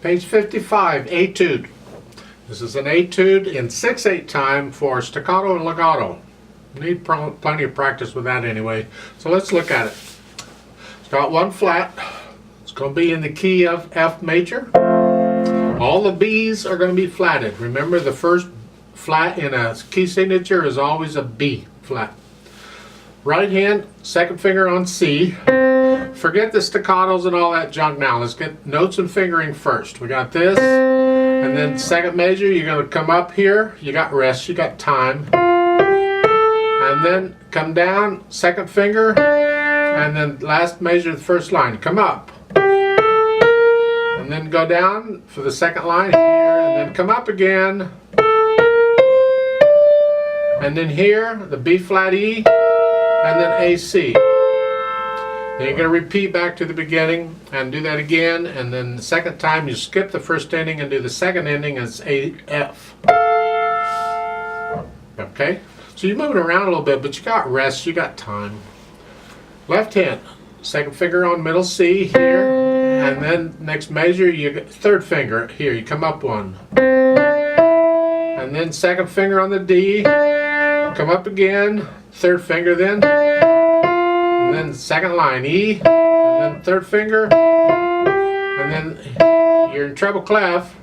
Page 55, Etude. This is an etude in 6/8 time for staccato and legato. You need plenty of practice with that anyway. So let's look at it. It's got one flat. It's going to be in the key of F major. All the B's are going to be flatted. Remember, the first flat in a key signature is always a B flat. Right hand, second finger on C. Forget the staccatos and all that junk now. Let's get notes and fingering first. We got this, and then second measure, you're going to come up here. You got rest, you got time. And then come down, second finger, and then last measure, the first line. Come up. And then go down for the second line here, and then come up again. And then here, the B flat E, and then A C. Then you're going to repeat back to the beginning and do that again, and then the second time you skip the first ending and do the second ending as A F. Okay? So you're moving around a little bit, but you got rest, you got time. Left hand, second finger on middle C here, and then next measure, you get third finger here, you come up one. And then second finger on the D, come up again, third finger then, and then second line E, and then third finger, and then you're in treble clef.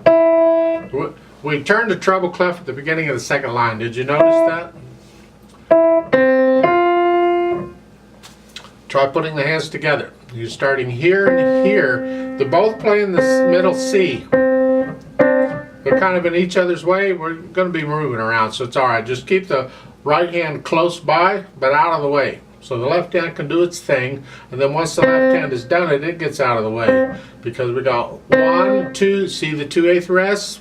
We turned to treble clef at the beginning of the second line. Did you notice that? Try putting the hands together. You're starting here and here. They're both playing this middle C. They're kind of in each other's way. We're going to be moving around, so it's alright. Just keep the right hand close by, but out of the way. So the left hand can do its thing, and then once the left hand has done it, it gets out of the way. Because we got 1, 2, see the 2/8 rests?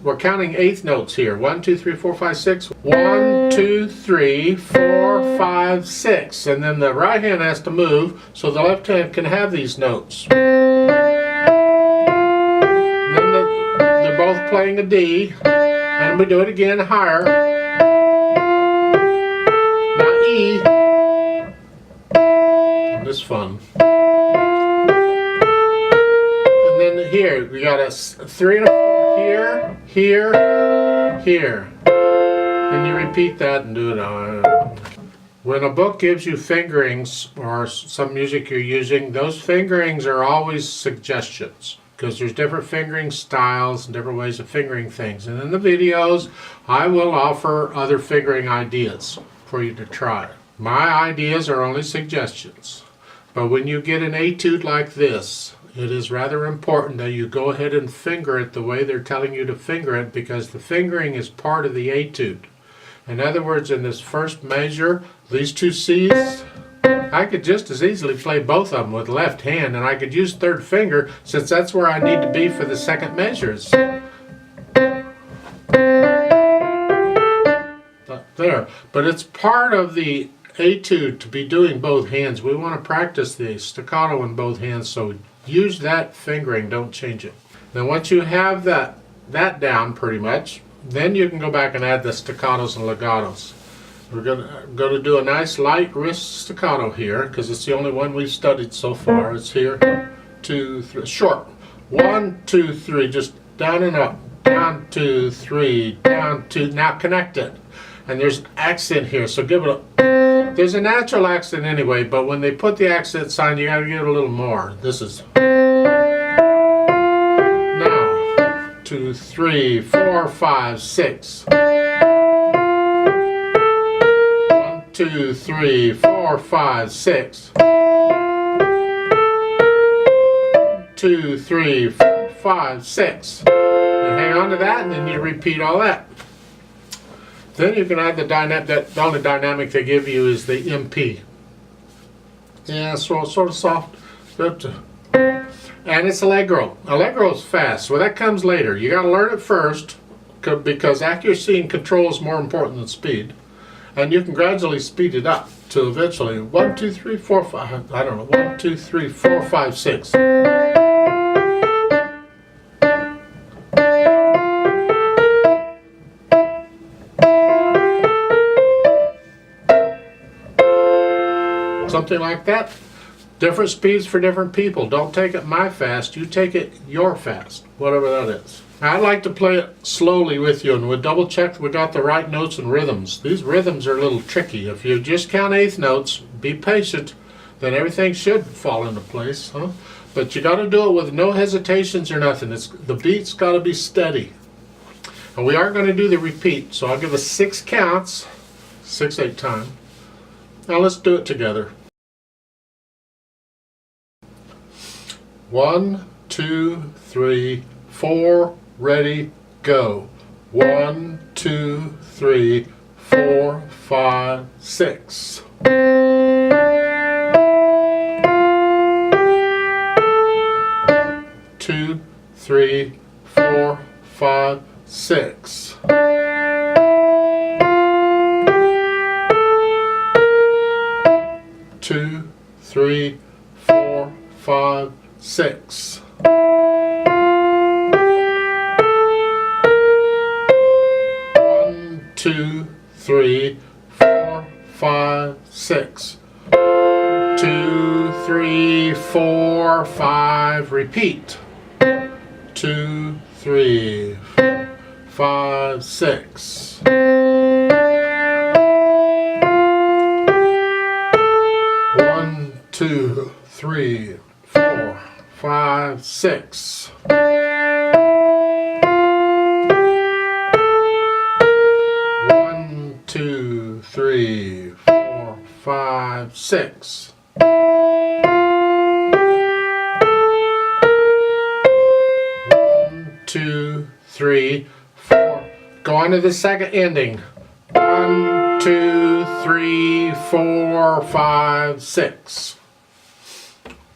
We're counting eighth notes here. 1, 2, 3, 4, 5, 6. 1, 2, 3, 4, 5, 6. And then the right hand has to move so the left hand can have these notes. And then they're both playing a D. And we do it again higher. Now E. This is fun. And then here, we got a 3 and a 4. Here, here, here. And you repeat that and do it on. When a book gives you fingerings or some music you're using, those fingerings are always suggestions because there's different fingering styles and different ways of fingering things. And in the videos, I will offer other fingering ideas for you to try. My ideas are only suggestions. But when you get an etude like this, it is rather important that you go ahead and finger it the way they're telling you to finger it, because the fingering is part of the etude. In other words, in this first measure, these two C's, I could just as easily play both of them with left hand, and I could use third finger since that's where I need to be for the second measures. There. But it's part of the etude to be doing both hands. We want to practice the staccato in both hands, so use that fingering, don't change it. Then once you have that down pretty much, then you can go back and add the staccatos and legatos. We're going to do a nice light wrist staccato here because it's the only one we've studied so far. It's here, 2, 3, short. 1, 2, 3, just down and up. Down, 2, 3, down, 2. Now connect it. And there's an accent here, so give it a... There's a natural accent anyway, but when they put the accent sign, you got to give it a little more. This is... Now, 2, 3, 4, 5, 6. 1, 2, 3, 4, 5, 6. 2, 3, 4, 5, 6. You hang on to that, and then you repeat all that. Then you can add the only dynamic they give you is the MP. Yeah, so sort of soft, but and it's allegro. Allegro is fast, so that comes later. You got to learn it first because accuracy and control is more important than speed, and you can gradually speed it up to eventually 1, 2, 3, 4, 5. I don't know, 1, 2, 3, 4, 5, 6. Something like that. Different speeds for different people. Don't take it my fast, you take it your fast, whatever that is. I like to play it slowly with you, and we'll double check we got the right notes and rhythms. These rhythms are a little tricky. If you just count eighth notes, be patient, then everything should fall into place, huh? But you got to do it with no hesitations or nothing. The beat's got to be steady. And we are going to do the repeat, so I'll give us 6 counts, 6/8 time. Now let's do it together. 1, 2, 3, 4, ready, go. 1, 2, 3, 4, 5, 6. 2, 3, 4, 5, 6. 2, 3, 4, 5, 6. 1, 2, 3, 4, 5, 6. 2, 3, 4, 5. Repeat. 2, 3, 5, 6. 1, 2, 3, 4, 5, 6. 1, 2, 3, 4, 5, 6. 1, 2, 3, 4. Go on to the second ending. 1, 2, 3, 4, 5, 6.